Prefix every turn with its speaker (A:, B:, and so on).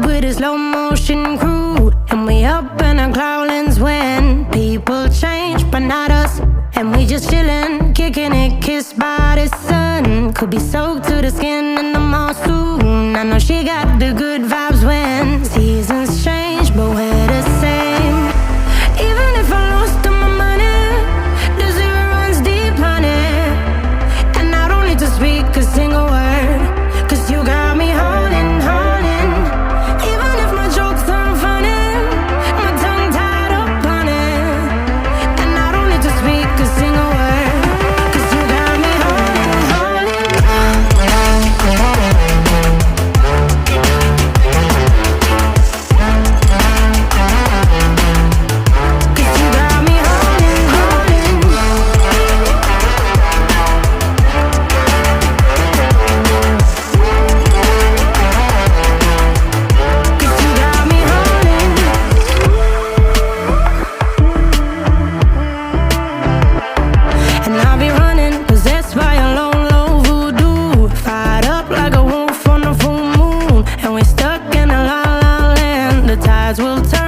A: with a slow motion crew, and we up in our growlings when people change, but not us. And we just chillin', kicking it, kissed by the sun. Could be soaked to the skin in the monsoon. I know she got the good vibes when seasons change, but we're the same. Even if I lost all my money, the zero runs deep, honey. And I don't need to speak a single word, 'cause you got me holding, holding. Even if my jokes aren't funny, my tongue tied up on it. And I don't need to speak a single word, 'cause you got me holding, holding. 'Cause you got me holding, holding. 'Cause you got me holding. And I'll be running, possessed by a low, low voodoo. Fired up like a wolf on a full moon, and we're stuck in a la la land. The tides will turn.